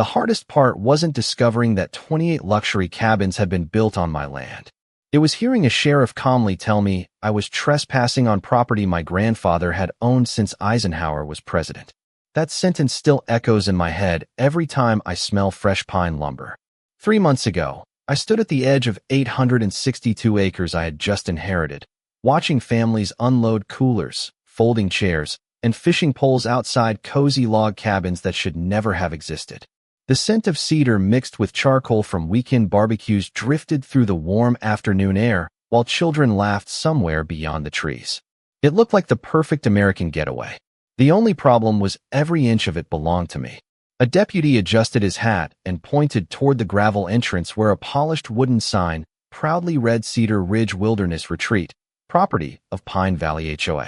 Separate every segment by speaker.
Speaker 1: The hardest part wasn't discovering that 28 luxury cabins had been built on my land. It was hearing a sheriff calmly tell me I was trespassing on property my grandfather had owned since Eisenhower was president. That sentence still echoes in my head every time I smell fresh pine lumber. 3 months ago, I stood at the edge of 862 acres I had just inherited, watching families unload coolers, folding chairs, and fishing poles outside cozy log cabins that should never have existed. The scent of cedar mixed with charcoal from weekend barbecues drifted through the warm afternoon air while children laughed somewhere beyond the trees. It looked like the perfect American getaway. The only problem was every inch of it belonged to me. A deputy adjusted his hat and pointed toward the gravel entrance where a polished wooden sign proudly read Cedar Ridge Wilderness Retreat, property of Pine Valley HOA.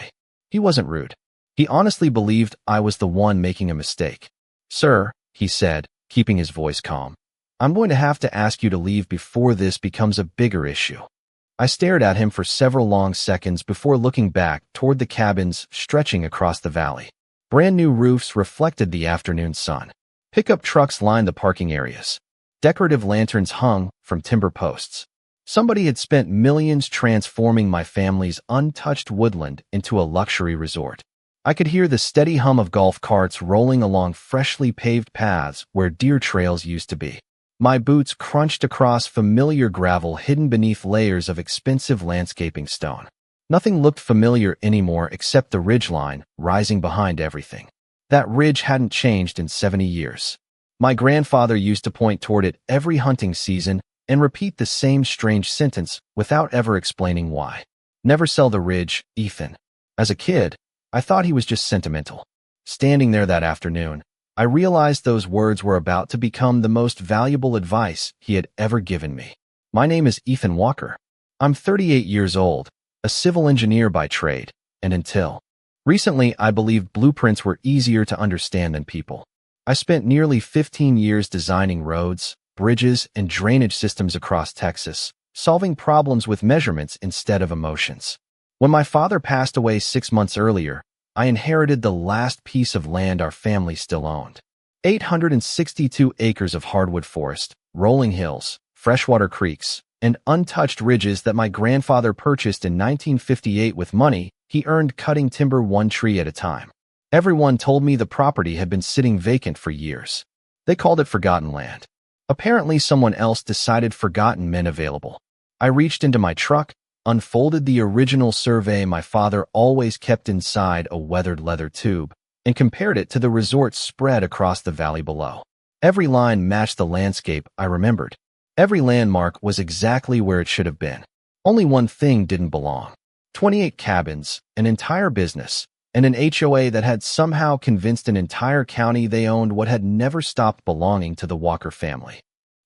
Speaker 1: He wasn't rude. He honestly believed I was the one making a mistake. "Sir," he said, keeping his voice calm, "I'm going to have to ask you to leave before this becomes a bigger issue." I stared at him for several long seconds before looking back toward the cabins stretching across the valley. Brand new roofs reflected the afternoon sun. Pickup trucks lined the parking areas. Decorative lanterns hung from timber posts. Somebody had spent millions transforming my family's untouched woodland into a luxury resort. I could hear the steady hum of golf carts rolling along freshly paved paths where deer trails used to be. My boots crunched across familiar gravel hidden beneath layers of expensive landscaping stone. Nothing looked familiar anymore except the ridgeline rising behind everything. That ridge hadn't changed in 70 years. My grandfather used to point toward it every hunting season and repeat the same strange sentence without ever explaining why. "Never sell the ridge, Ethan." As a kid, I thought he was just sentimental. Standing there that afternoon, I realized those words were about to become the most valuable advice he had ever given me. My name is Ethan Walker. I'm 38 years old, a civil engineer by trade, and until recently I believed blueprints were easier to understand than people. I spent nearly 15 years designing roads, bridges, and drainage systems across Texas, solving problems with measurements instead of emotions. When my father passed away 6 months earlier, I inherited the last piece of land our family still owned. 862 acres of hardwood forest, rolling hills, freshwater creeks, and untouched ridges that my grandfather purchased in 1958 with money he earned cutting timber one tree at a time. Everyone told me the property had been sitting vacant for years. They called it forgotten land. Apparently someone else decided forgotten meant available. I reached into my truck, unfolded the original survey my father always kept inside a weathered leather tube, and compared it to the resort spread across the valley below. Every line matched the landscape I remembered. Every landmark was exactly where it should have been. Only one thing didn't belong. 28 cabins, an entire business, and an HOA that had somehow convinced an entire county they owned what had never stopped belonging to the Walker family.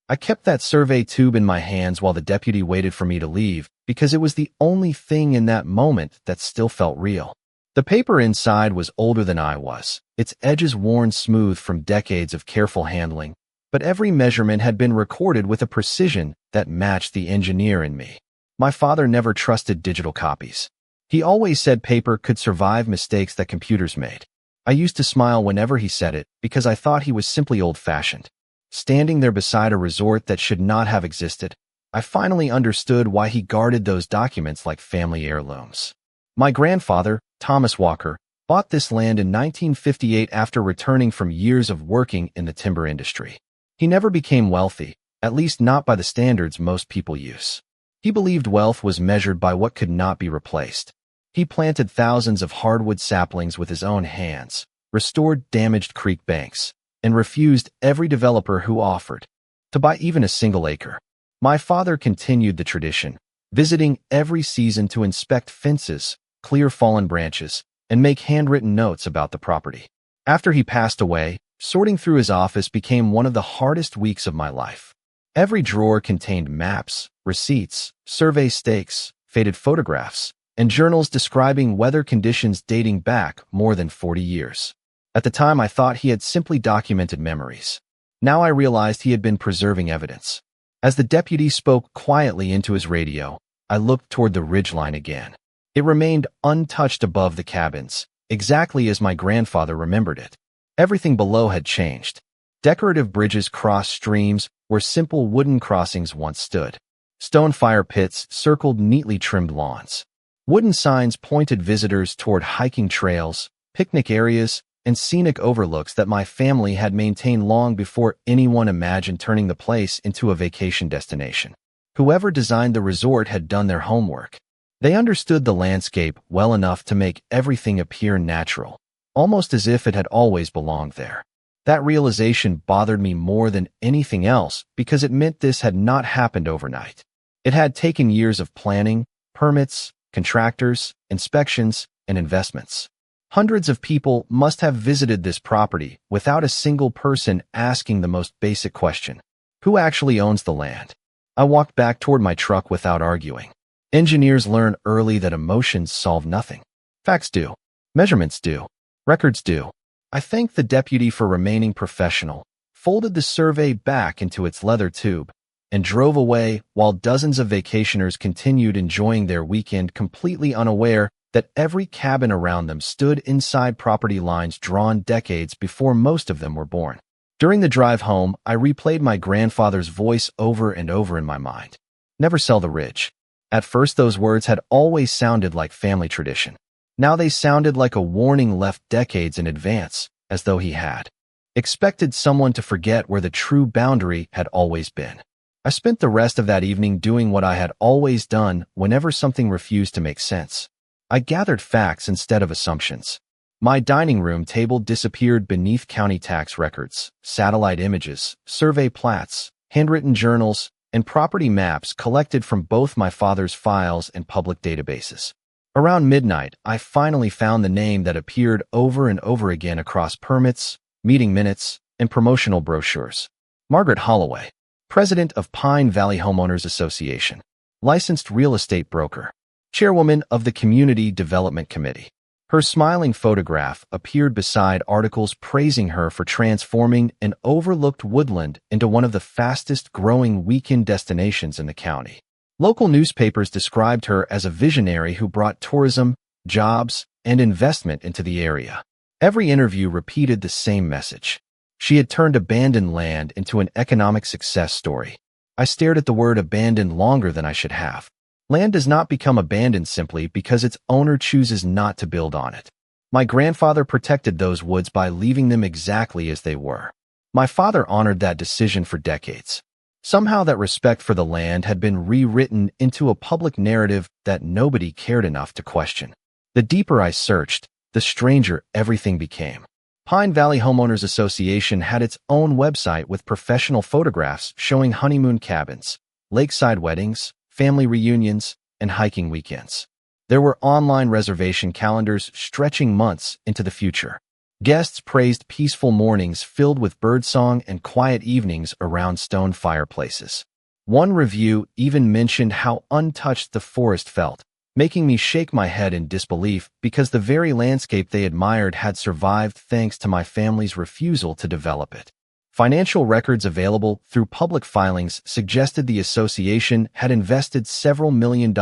Speaker 1: I kept that survey tube in my hands while the deputy waited for me to leave because it was the only thing in that moment that still felt real. The paper inside was older than I was, its edges worn smooth from decades of careful handling, but every measurement had been recorded with a precision that matched the engineer in me. My father never trusted digital copies. He always said paper could survive mistakes that computers made. I used to smile whenever he said it because I thought he was simply old-fashioned. Standing there beside a resort that should not have existed, I finally understood why he guarded those documents like family heirlooms. My grandfather, Thomas Walker, bought this land in 1958 after returning from years of working in the timber industry. He never became wealthy, at least not by the standards most people use. He believed wealth was measured by what could not be replaced. He planted thousands of hardwood saplings with his own hands, restored damaged creek banks, and refused every developer who offered to buy even a single acre. My father continued the tradition, visiting every season to inspect fences, clear fallen branches, and make handwritten notes about the property. After he passed away, sorting through his office became one of the hardest weeks of my life. Every drawer contained maps, receipts, survey stakes, faded photographs, and journals describing weather conditions dating back more than 40 years. At the time, I thought he had simply documented memories. Now I realized he had been preserving evidence. As the deputy spoke quietly into his radio, I looked toward the ridgeline again. It remained untouched above the cabins, exactly as my grandfather remembered it. Everything below had changed. Decorative bridges cross streams where simple wooden crossings once stood. Stone fire pits circled neatly trimmed lawns. Wooden signs pointed visitors toward hiking trails, picnic areas, and scenic overlooks that my family had maintained long before anyone imagined turning the place into a vacation destination. Whoever designed the resort had done their homework. They understood the landscape well enough to make everything appear natural, almost as if it had always belonged there. That realization bothered me more than anything else because it meant this had not happened overnight. It had taken years of planning, permits, contractors, inspections, and investments. Hundreds of people must have visited this property without a single person asking the most basic question: who actually owns the land? I walked back toward my truck without arguing. Engineers learn early that emotions solve nothing. Facts do. Measurements do. Records do. I thanked the deputy for remaining professional, folded the survey back into its leather tube, and drove away while dozens of vacationers continued enjoying their weekend completely unaware that every cabin around them stood inside property lines drawn decades before most of them were born. During the drive home, I replayed my grandfather's voice over and over in my mind. Never sell the ridge. At first, those words had always sounded like family tradition. Now they sounded like a warning left decades in advance, as though he had expected someone to forget where the true boundary had always been. I spent the rest of that evening doing what I had always done whenever something refused to make sense. I gathered facts instead of assumptions. My dining room table disappeared beneath county tax records, satellite images, survey plats, handwritten journals, and property maps collected from both my father's files and public databases. Around midnight, I finally found the name that appeared over and over again across permits, meeting minutes, and promotional brochures. Margaret Holloway, president of Pine Valley Homeowners Association, licensed real estate broker, chairwoman of the Community Development Committee. Her smiling photograph appeared beside articles praising her for transforming an overlooked woodland into one of the fastest-growing weekend destinations in the county. Local newspapers described her as a visionary who brought tourism, jobs, and investment into the area. Every interview repeated the same message. She had turned abandoned land into an economic success story. I stared at the word abandoned longer than I should have. Land does not become abandoned simply because its owner chooses not to build on it. My grandfather protected those woods by leaving them exactly as they were. My father honored that decision for decades. Somehow that respect for the land had been rewritten into a public narrative that nobody cared enough to question. The deeper I searched, the stranger everything became. Pine Valley Homeowners Association had its own website with professional photographs showing honeymoon cabins, lakeside weddings, family reunions, and hiking weekends. There were online reservation calendars stretching months into the future. Guests praised peaceful mornings filled with birdsong and quiet evenings around stone fireplaces. One review even mentioned how untouched the forest felt, making me shake my head in disbelief because the very landscape they admired had survived thanks to my family's refusal to develop it. Financial records available through public filings suggested the association had invested several $1 million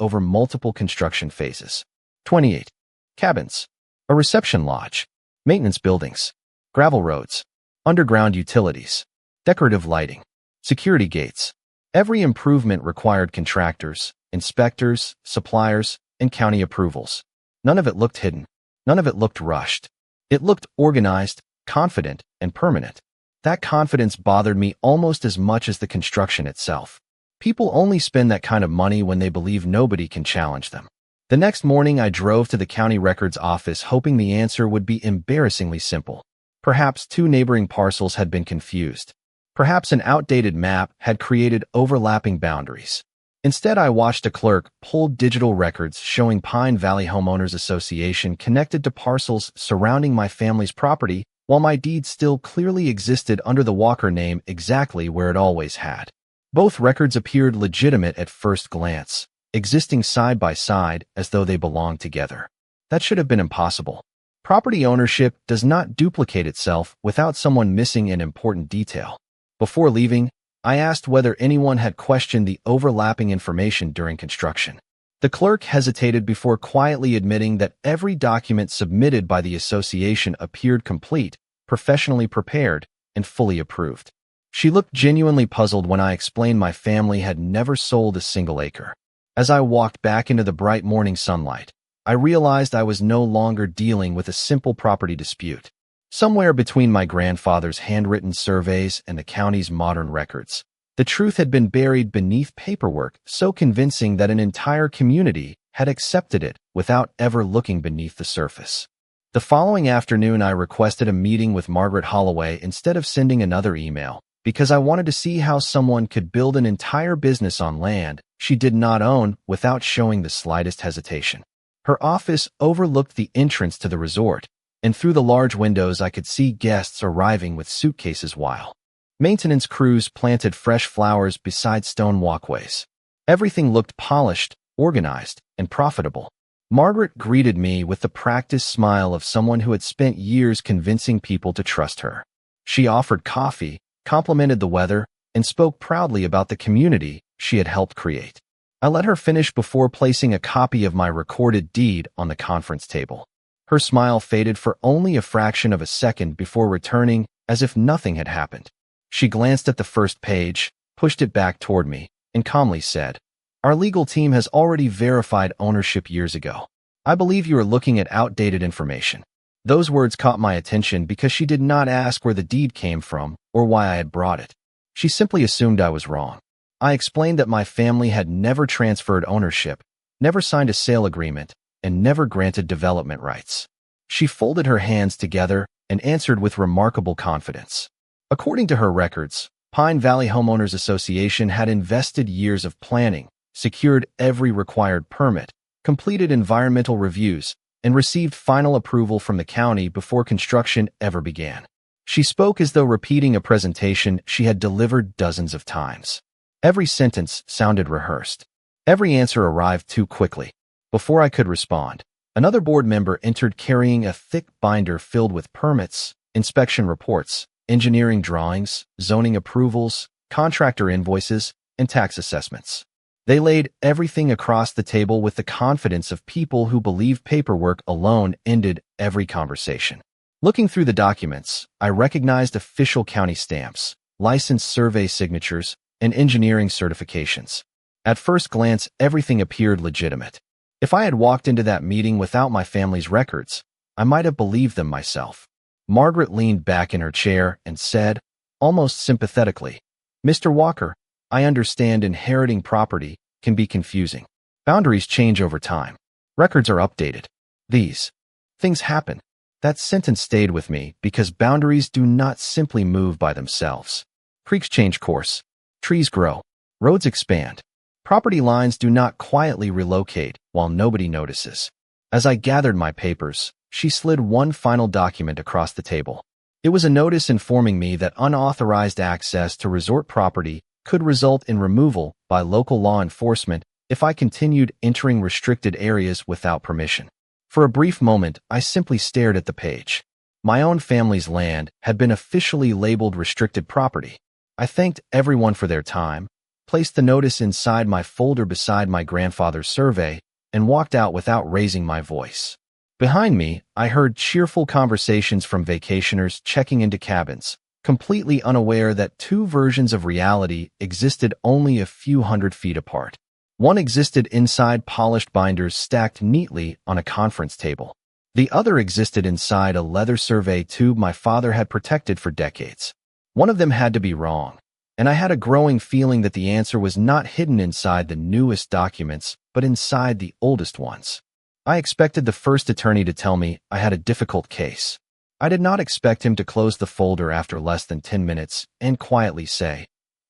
Speaker 1: over multiple construction phases. 28. Cabins. A reception lodge. Maintenance buildings. Gravel roads. Underground utilities. Decorative lighting. Security gates. Every improvement required contractors, inspectors, suppliers, and county approvals. None of it looked hidden. None of it looked rushed. It looked organized, confident, and permanent. That confidence bothered me almost as much as the construction itself. People only spend that kind of money when they believe nobody can challenge them. The next morning, I drove to the county records office hoping the answer would be embarrassingly simple. Perhaps two neighboring parcels had been confused. Perhaps an outdated map had created overlapping boundaries. Instead, I watched a clerk pull digital records showing Pine Valley Homeowners Association connected to parcels surrounding my family's property, while my deed still clearly existed under the Walker name exactly where it always had. Both records appeared legitimate at first glance, existing side by side as though they belonged together. That should have been impossible. Property ownership does not duplicate itself without someone missing an important detail. Before leaving, I asked whether anyone had questioned the overlapping information during construction. The clerk hesitated before quietly admitting that every document submitted by the association appeared complete, professionally prepared, and fully approved. She looked genuinely puzzled when I explained my family had never sold a single acre. As I walked back into the bright morning sunlight, I realized I was no longer dealing with a simple property dispute. Somewhere between my grandfather's handwritten surveys and the county's modern records, the truth had been buried beneath paperwork so convincing that an entire community had accepted it without ever looking beneath the surface. The following afternoon, I requested a meeting with Margaret Holloway instead of sending another email, because I wanted to see how someone could build an entire business on land she did not own without showing the slightest hesitation. Her office overlooked the entrance to the resort, and through the large windows I could see guests arriving with suitcases while maintenance crews planted fresh flowers beside stone walkways. Everything looked polished, organized, and profitable. Margaret greeted me with the practiced smile of someone who had spent years convincing people to trust her. She offered coffee, complimented the weather, and spoke proudly about the community she had helped create. I let her finish before placing a copy of my recorded deed on the conference table. Her smile faded for only a fraction of a second before returning as if nothing had happened. She glanced at the first page, pushed it back toward me, and calmly said, "Our legal team has already verified ownership years ago. I believe you are looking at outdated information." Those words caught my attention because she did not ask where the deed came from or why I had brought it. She simply assumed I was wrong. I explained that my family had never transferred ownership, never signed a sale agreement, and never granted development rights. She folded her hands together and answered with remarkable confidence. According to her records, Pine Valley Homeowners Association had invested years of planning, secured every required permit, completed environmental reviews, and received final approval from the county before construction ever began. She spoke as though repeating a presentation she had delivered dozens of times. Every sentence sounded rehearsed. Every answer arrived too quickly. Before I could respond, another board member entered carrying a thick binder filled with permits, inspection reports, engineering drawings, zoning approvals, contractor invoices, and tax assessments. They laid everything across the table with the confidence of people who believe paperwork alone ended every conversation. Looking through the documents, I recognized official county stamps, licensed survey signatures, and engineering certifications. At first glance, everything appeared legitimate. If I had walked into that meeting without my family's records, I might have believed them myself. Margaret leaned back in her chair and said, almost sympathetically, "Mr. Walker, I understand inheriting property can be confusing. Boundaries change over time. Records are updated. These things happen." That sentence stayed with me because boundaries do not simply move by themselves. Creeks change course. Trees grow. Roads expand. Property lines do not quietly relocate while nobody notices. As I gathered my papers, she slid one final document across the table. It was a notice informing me that unauthorized access to resort property could result in removal by local law enforcement if I continued entering restricted areas without permission. For a brief moment, I simply stared at the page. My own family's land had been officially labeled restricted property. I thanked everyone for their time, placed the notice inside my folder beside my grandfather's survey, and walked out without raising my voice. Behind me, I heard cheerful conversations from vacationers checking into cabins, completely unaware that two versions of reality existed only a few hundred feet apart. One existed inside polished binders stacked neatly on a conference table. The other existed inside a leather survey tube my father had protected for decades. One of them had to be wrong, and I had a growing feeling that the answer was not hidden inside the newest documents, but inside the oldest ones. I expected the first attorney to tell me I had a difficult case. I did not expect him to close the folder after less than 10 minutes and quietly say,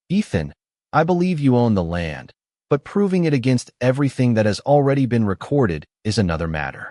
Speaker 1: "Ethan, I believe you own the land, but proving it against everything that has already been recorded is another matter."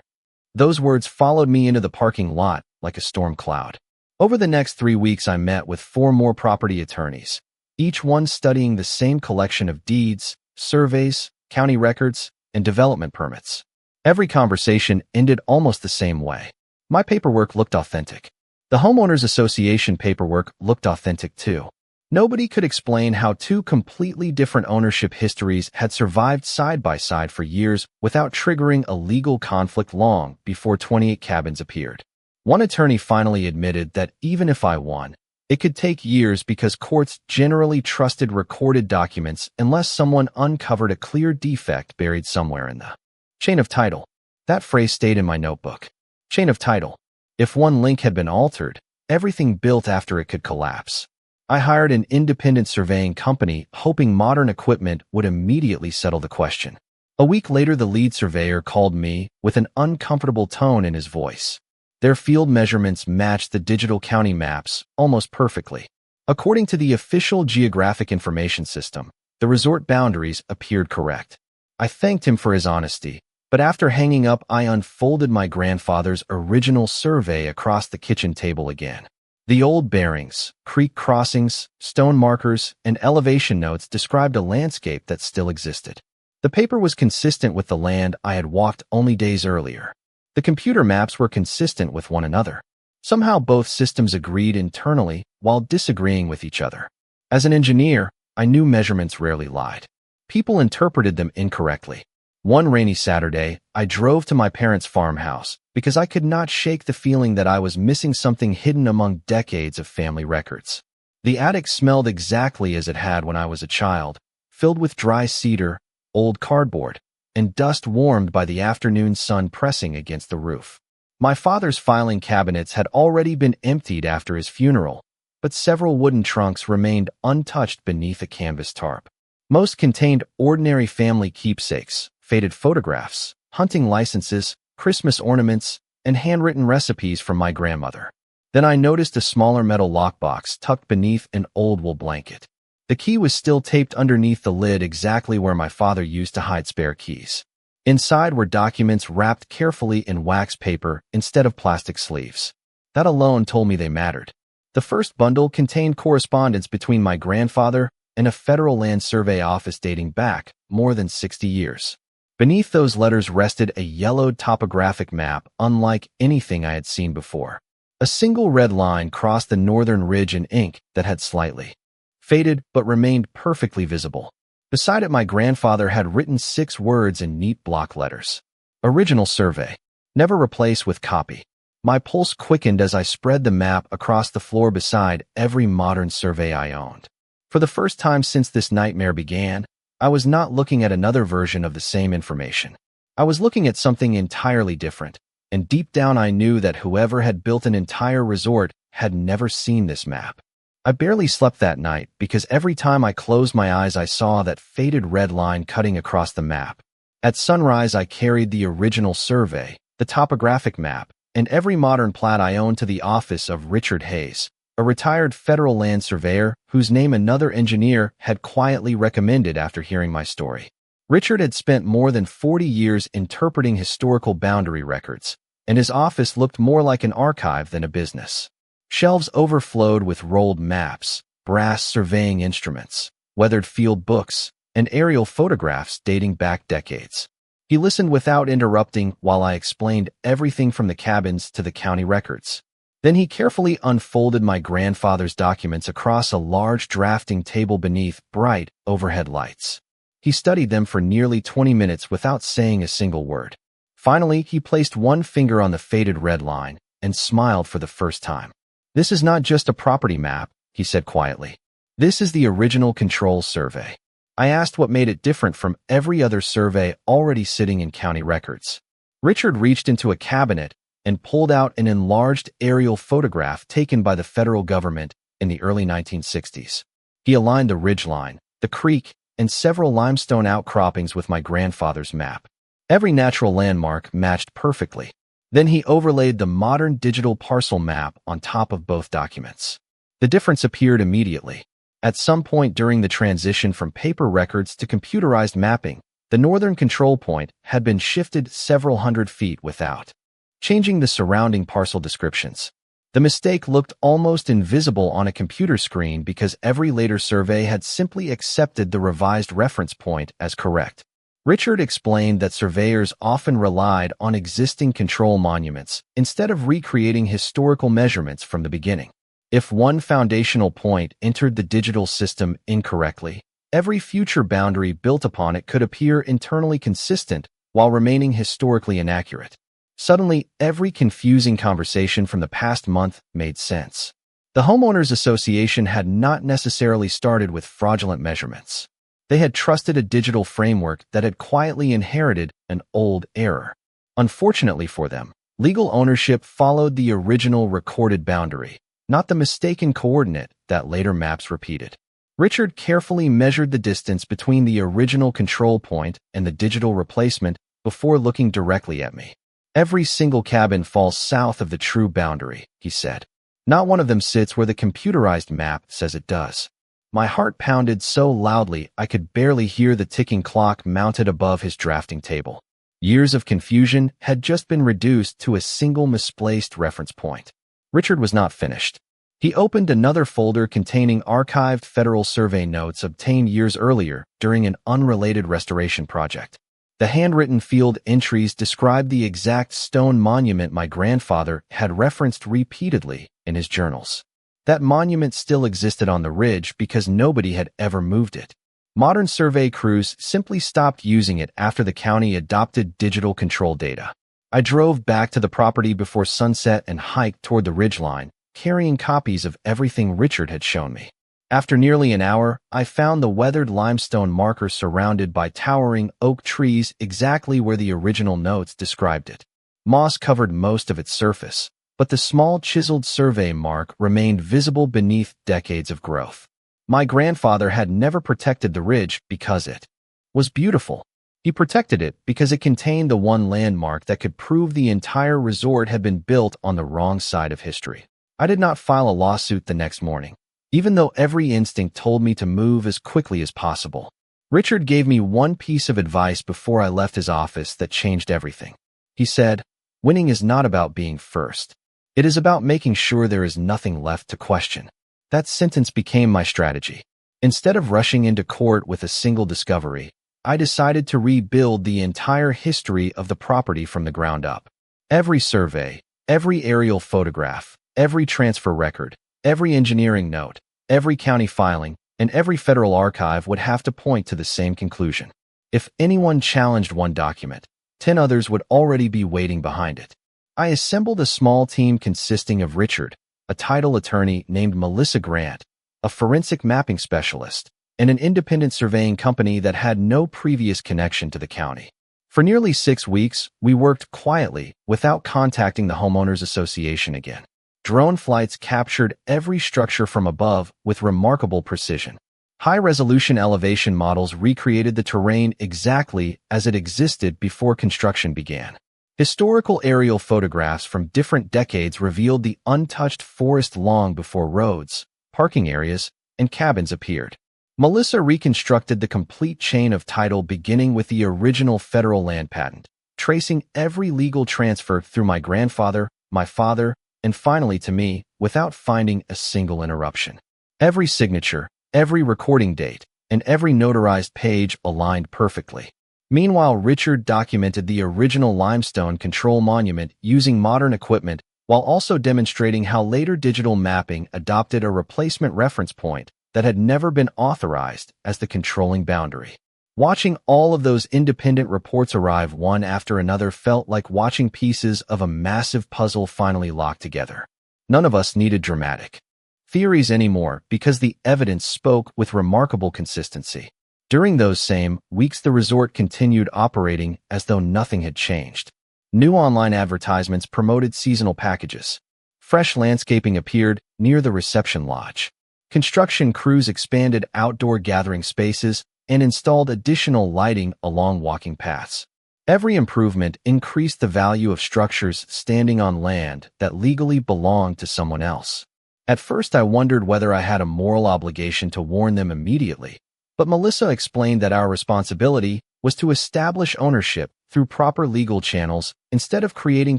Speaker 1: Those words followed me into the parking lot like a storm cloud. Over the next 3 weeks, I met with 4 more property attorneys, each one studying the same collection of deeds, surveys, county records, and development permits. Every conversation ended almost the same way. My paperwork looked authentic. The Homeowners Association paperwork looked authentic too. Nobody could explain how two completely different ownership histories had survived side by side for years without triggering a legal conflict long before 28 cabins appeared. One attorney finally admitted that even if I won, It could take years because courts generally trusted recorded documents unless someone uncovered a clear defect buried somewhere in the chain of title. That phrase stayed in my notebook. Chain of title. If one link had been altered, everything built after it could collapse. I hired an independent surveying company, hoping modern equipment would immediately settle the question. A week later, the lead surveyor called me with an uncomfortable tone in his voice. Their field measurements matched the digital county maps almost perfectly. According to the official geographic information system, the resort boundaries appeared correct. I thanked him for his honesty, but after hanging up, I unfolded my grandfather's original survey across the kitchen table again. The old bearings, creek crossings, stone markers, and elevation notes described a landscape that still existed. The paper was consistent with the land I had walked only days earlier. The computer maps were consistent with one another. Somehow both systems agreed internally while disagreeing with each other. As an engineer, I knew measurements rarely lied. People interpreted them incorrectly. One rainy Saturday, I drove to my parents' farmhouse because I could not shake the feeling that I was missing something hidden among decades of family records. The attic smelled exactly as it had when I was a child, filled with dry cedar, old cardboard, and dust warmed by the afternoon sun pressing against the roof. My father's filing cabinets had already been emptied after his funeral, but several wooden trunks remained untouched beneath a canvas tarp. Most contained ordinary family keepsakes, faded photographs, hunting licenses, Christmas ornaments, and handwritten recipes from my grandmother. Then I noticed a smaller metal lockbox tucked beneath an old wool blanket. The key was still taped underneath the lid exactly where my father used to hide spare keys. Inside were documents wrapped carefully in wax paper instead of plastic sleeves. That alone told me they mattered. The first bundle contained correspondence between my grandfather and a federal land survey office dating back more than 60 years. Beneath those letters rested a yellowed topographic map unlike anything I had seen before. A single red line crossed the northern ridge in ink that had slightly faded but remained perfectly visible. Beside it, my grandfather had written 6 words in neat block letters. Original survey. Never replace with copy. My pulse quickened as I spread the map across the floor beside every modern survey I owned. For the first time since this nightmare began, I was not looking at another version of the same information. I was looking at something entirely different, and deep down I knew that whoever had built an entire resort had never seen this map. I barely slept that night because every time I closed my eyes I saw that faded red line cutting across the map. At sunrise I carried the original survey, the topographic map, and every modern plat I owned to the office of Richard Hayes, a retired federal land surveyor whose name another engineer had quietly recommended after hearing my story. Richard had spent more than 40 years interpreting historical boundary records, and his office looked more like an archive than a business. Shelves overflowed with rolled maps, brass surveying instruments, weathered field books, and aerial photographs dating back decades. He listened without interrupting while I explained everything from the cabins to the county records. Then he carefully unfolded my grandfather's documents across a large drafting table beneath bright overhead lights. He studied them for nearly 20 minutes without saying a single word. Finally, he placed one finger on the faded red line and smiled for the first time. "This is not just a property map," he said quietly. "This is the original control survey." I asked what made it different from every other survey already sitting in county records. Richard reached into a cabinet and pulled out an enlarged aerial photograph taken by the federal government in the early 1960s. He aligned the ridgeline, the creek, and several limestone outcroppings with my grandfather's map. Every natural landmark matched perfectly. Then he overlaid the modern digital parcel map on top of both documents. The difference appeared immediately. At some point during the transition from paper records to computerized mapping, the northern control point had been shifted several hundred feet without changing the surrounding parcel descriptions. The mistake looked almost invisible on a computer screen because every later survey had simply accepted the revised reference point as correct. Richard explained that surveyors often relied on existing control monuments instead of recreating historical measurements from the beginning. If one foundational point entered the digital system incorrectly, every future boundary built upon it could appear internally consistent while remaining historically inaccurate. Suddenly, every confusing conversation from the past month made sense. The homeowners association had not necessarily started with fraudulent measurements. They had trusted a digital framework that had quietly inherited an old error. Unfortunately for them, legal ownership followed the original recorded boundary, not the mistaken coordinate that later maps repeated. Richard carefully measured the distance between the original control point and the digital replacement before looking directly at me. "Every single cabin falls south of the true boundary," he said. "Not one of them sits where the computerized map says it does." My heart pounded so loudly I could barely hear the ticking clock mounted above his drafting table. Years of confusion had just been reduced to a single misplaced reference point. Richard was not finished. He opened another folder containing archived Federal Survey notes obtained years earlier during an unrelated restoration project. The handwritten field entries described the exact stone monument my grandfather had referenced repeatedly in his journals. That monument still existed on the ridge because nobody had ever moved it. Modern survey crews simply stopped using it after the county adopted digital control data. I drove back to the property before sunset and hiked toward the ridgeline, carrying copies of everything Richard had shown me. After nearly an hour, I found the weathered limestone marker surrounded by towering oak trees exactly where the original notes described it. Moss covered most of its surface, but the small chiseled survey mark remained visible beneath decades of growth. My grandfather had never protected the ridge because it was beautiful. He protected it because it contained the one landmark that could prove the entire resort had been built on the wrong side of history. I did not file a lawsuit the next morning, even though every instinct told me to move as quickly as possible. Richard gave me one piece of advice before I left his office that changed everything. He said, "Winning is not about being first. It is about making sure there is nothing left to question." That sentence became my strategy. Instead of rushing into court with a single discovery, I decided to rebuild the entire history of the property from the ground up. Every survey, every aerial photograph, every transfer record, every engineering note, every county filing, and every federal archive would have to point to the same conclusion. If anyone challenged one document, 10 others would already be waiting behind it. I assembled a small team consisting of Richard, a title attorney named Melissa Grant, a forensic mapping specialist, and an independent surveying company that had no previous connection to the county. For nearly 6 weeks, we worked quietly without contacting the homeowners association again. Drone flights captured every structure from above with remarkable precision. High-resolution elevation models recreated the terrain exactly as it existed before construction began. Historical aerial photographs from different decades revealed the untouched forest long before roads, parking areas, and cabins appeared. Melissa reconstructed the complete chain of title beginning with the original federal land patent, tracing every legal transfer through my grandfather, my father, and finally to me, without finding a single interruption. Every signature, every recording date, and every notarized page aligned perfectly. Meanwhile, Richard documented the original limestone control monument using modern equipment while also demonstrating how later digital mapping adopted a replacement reference point that had never been authorized as the controlling boundary. Watching all of those independent reports arrive one after another felt like watching pieces of a massive puzzle finally locked together. None of us needed dramatic theories anymore because the evidence spoke with remarkable consistency. During those same weeks, the resort continued operating as though nothing had changed. New online advertisements promoted seasonal packages. Fresh landscaping appeared near the reception lodge. Construction crews expanded outdoor gathering spaces and installed additional lighting along walking paths. Every improvement increased the value of structures standing on land that legally belonged to someone else. At first, I wondered whether I had a moral obligation to warn them immediately. But Melissa explained that our responsibility was to establish ownership through proper legal channels instead of creating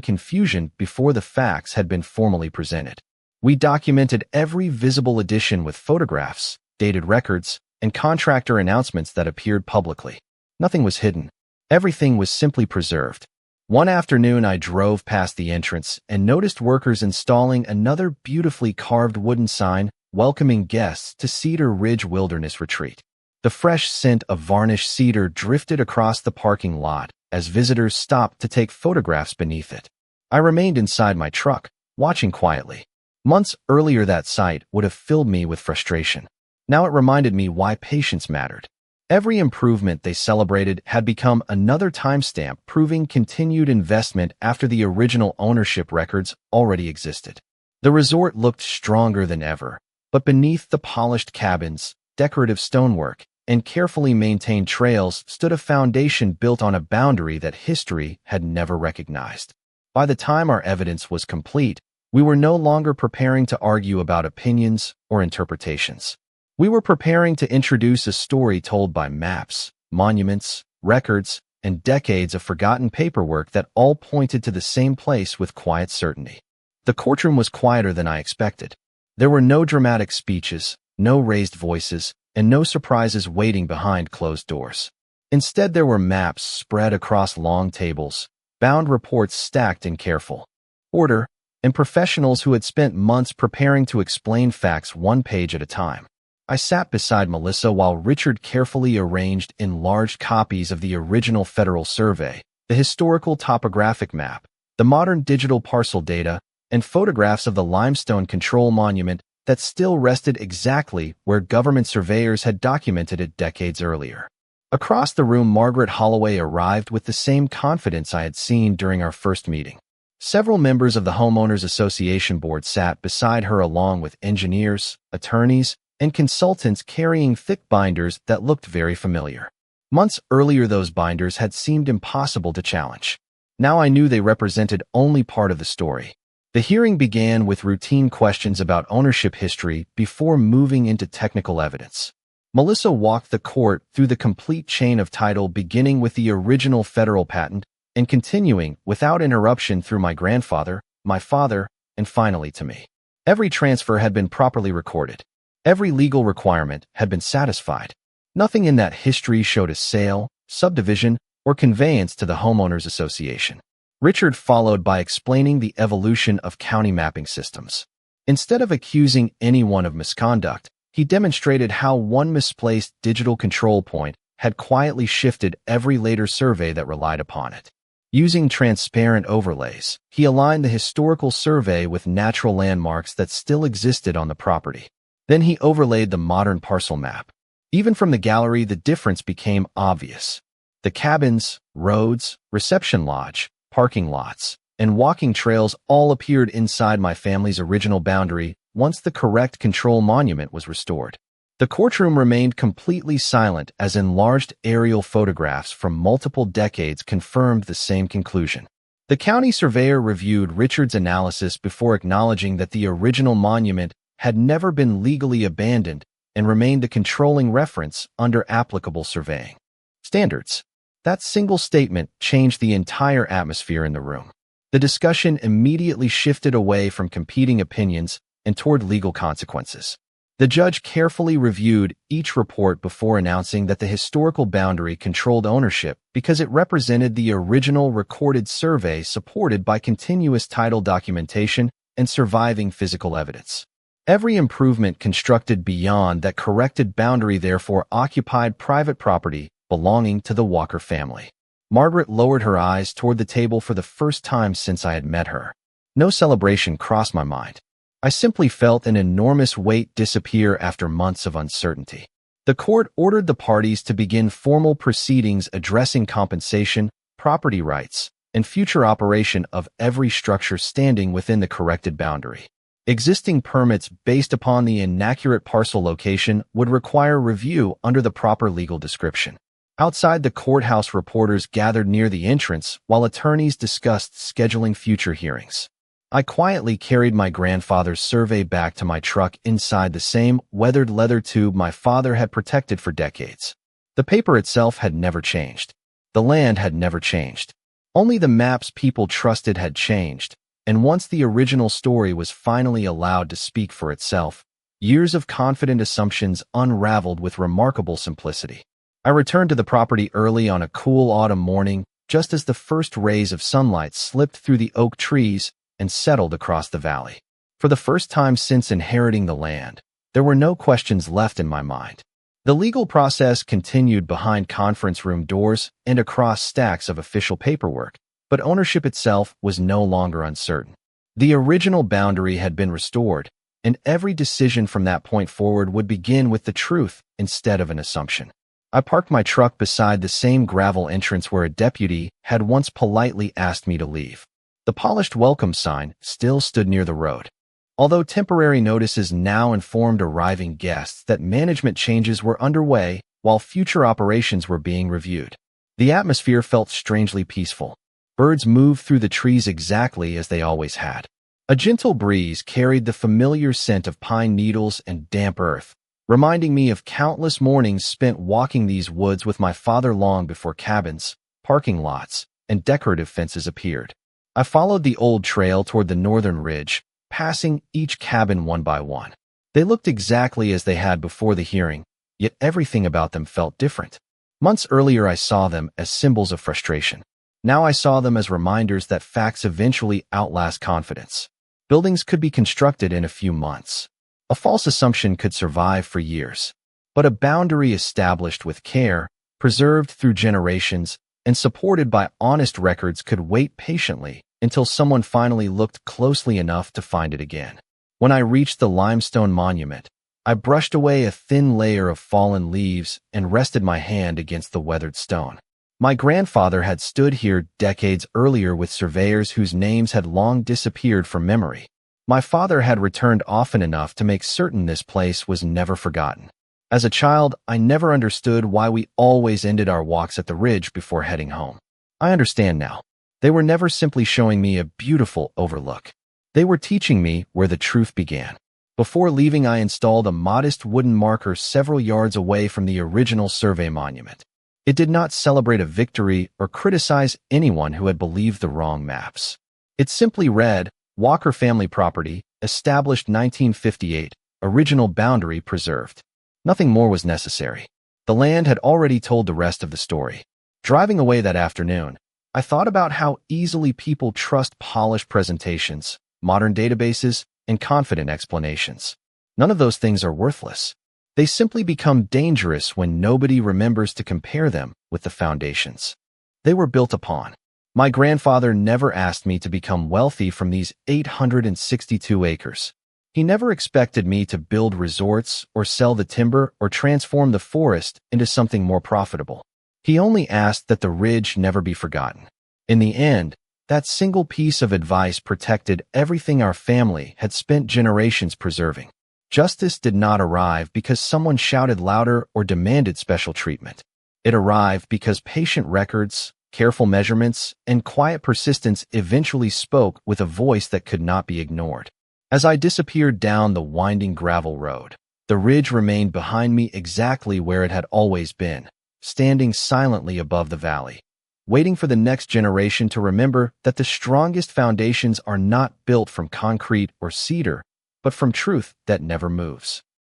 Speaker 1: confusion before the facts had been formally presented. We documented every visible addition with photographs, dated records, and contractor announcements that appeared publicly. Nothing was hidden. Everything was simply preserved. One afternoon, I drove past the entrance and noticed workers installing another beautifully carved wooden sign welcoming guests to Cedar Ridge Wilderness Retreat. The fresh scent of varnished cedar drifted across the parking lot as visitors stopped to take photographs beneath it. I remained inside my truck, watching quietly. Months earlier, that sight would have filled me with frustration. Now it reminded me why patience mattered. Every improvement they celebrated had become another timestamp proving continued investment after the original ownership records already existed. The resort looked stronger than ever, but beneath the polished cabins, decorative stonework, and carefully maintained trails stood a foundation built on a boundary that history had never recognized. By the time our evidence was complete, we were no longer preparing to argue about opinions or interpretations. We were preparing to introduce a story told by maps, monuments, records, and decades of forgotten paperwork that all pointed to the same place with quiet certainty. The courtroom was quieter than I expected. There were no dramatic speeches, no raised voices, and no surprises waiting behind closed doors. Instead, there were maps spread across long tables, bound reports stacked in careful order, and professionals who had spent months preparing to explain facts one page at a time. I sat beside Melissa while Richard carefully arranged enlarged copies of the original federal survey, the historical topographic map, the modern digital parcel data, and photographs of the limestone control monument that still rested exactly where government surveyors had documented it decades earlier. Across the room, Margaret Holloway arrived with the same confidence I had seen during our first meeting. Several members of the Homeowners Association board sat beside her, along with engineers, attorneys, and consultants carrying thick binders that looked very familiar. Months earlier, those binders had seemed impossible to challenge. Now I knew they represented only part of the story. The hearing began with routine questions about ownership history before moving into technical evidence. Melissa walked the court through the complete chain of title, beginning with the original federal patent and continuing without interruption through my grandfather, my father, and finally to me. Every transfer had been properly recorded. Every legal requirement had been satisfied. Nothing in that history showed a sale, subdivision, or conveyance to the Homeowners Association. Richard followed by explaining the evolution of county mapping systems. Instead of accusing anyone of misconduct, he demonstrated how one misplaced digital control point had quietly shifted every later survey that relied upon it. Using transparent overlays, he aligned the historical survey with natural landmarks that still existed on the property. Then he overlaid the modern parcel map. Even from the gallery, the difference became obvious. The cabins, roads, reception lodge, parking lots, and walking trails all appeared inside my family's original boundary once the correct control monument was restored. The courtroom remained completely silent as enlarged aerial photographs from multiple decades confirmed the same conclusion. The county surveyor reviewed Richard's analysis before acknowledging that the original monument had never been legally abandoned and remained the controlling reference under applicable surveying standards. That single statement changed the entire atmosphere in the room. The discussion immediately shifted away from competing opinions and toward legal consequences. The judge carefully reviewed each report before announcing that the historical boundary controlled ownership because it represented the original recorded survey supported by continuous title documentation and surviving physical evidence. Every improvement constructed beyond that corrected boundary therefore occupied private property belonging to the Walker family. Margaret lowered her eyes toward the table for the first time since I had met her. No celebration crossed my mind. I simply felt an enormous weight disappear after months of uncertainty. The court ordered the parties to begin formal proceedings addressing compensation, property rights, and future operation of every structure standing within the corrected boundary. Existing permits based upon the inaccurate parcel location would require review under the proper legal description. Outside the courthouse, reporters gathered near the entrance while attorneys discussed scheduling future hearings. I quietly carried my grandfather's survey back to my truck inside the same weathered leather tube my father had protected for decades. The paper itself had never changed. The land had never changed. Only the maps people trusted had changed, and once the original story was finally allowed to speak for itself, years of confident assumptions unraveled with remarkable simplicity. I returned to the property early on a cool autumn morning, just as the first rays of sunlight slipped through the oak trees and settled across the valley. For the first time since inheriting the land, there were no questions left in my mind. The legal process continued behind conference room doors and across stacks of official paperwork, but ownership itself was no longer uncertain. The original boundary had been restored, and every decision from that point forward would begin with the truth instead of an assumption. I parked my truck beside the same gravel entrance where a deputy had once politely asked me to leave. The polished welcome sign still stood near the road, although temporary notices now informed arriving guests that management changes were underway while future operations were being reviewed. The atmosphere felt strangely peaceful. Birds moved through the trees exactly as they always had. A gentle breeze carried the familiar scent of pine needles and damp earth, reminding me of countless mornings spent walking these woods with my father long before cabins, parking lots, and decorative fences appeared. I followed the old trail toward the northern ridge, passing each cabin one by one. They looked exactly as they had before the hearing, yet everything about them felt different. Months earlier I saw them as symbols of frustration. Now I saw them as reminders that facts eventually outlast confidence. Buildings could be constructed in a few months. A false assumption could survive for years. But a boundary established with care, preserved through generations, and supported by honest records could wait patiently until someone finally looked closely enough to find it again. When I reached the limestone monument, I brushed away a thin layer of fallen leaves and rested my hand against the weathered stone. My grandfather had stood here decades earlier with surveyors whose names had long disappeared from memory. My father had returned often enough to make certain this place was never forgotten. As a child, I never understood why we always ended our walks at the ridge before heading home. I understand now. They were never simply showing me a beautiful overlook. They were teaching me where the truth began. Before leaving, I installed a modest wooden marker several yards away from the original survey monument. It did not celebrate a victory or criticize anyone who had believed the wrong maps. It simply read, Walker family property, established 1958, original boundary preserved. Nothing more was necessary. The land had already told the rest of the story. Driving away that afternoon, I thought about how easily people trust polished presentations, modern databases, and confident explanations. None of those things are worthless. They simply become dangerous when nobody remembers to compare them with the foundations they were built upon. My grandfather never asked me to become wealthy from these 862 acres. He never expected me to build resorts or sell the timber or transform the forest into something more profitable. He only asked that the ridge never be forgotten. In the end, that single piece of advice protected everything our family had spent generations preserving. Justice did not arrive because someone shouted louder or demanded special treatment. It arrived because patient records, careful measurements, and quiet persistence eventually spoke with a voice that could not be ignored. As I disappeared down the winding gravel road, the ridge remained behind me exactly where it had always been, standing silently above the valley, waiting for the next generation to remember that the strongest foundations are not built from concrete or cedar, but from truth that never moves.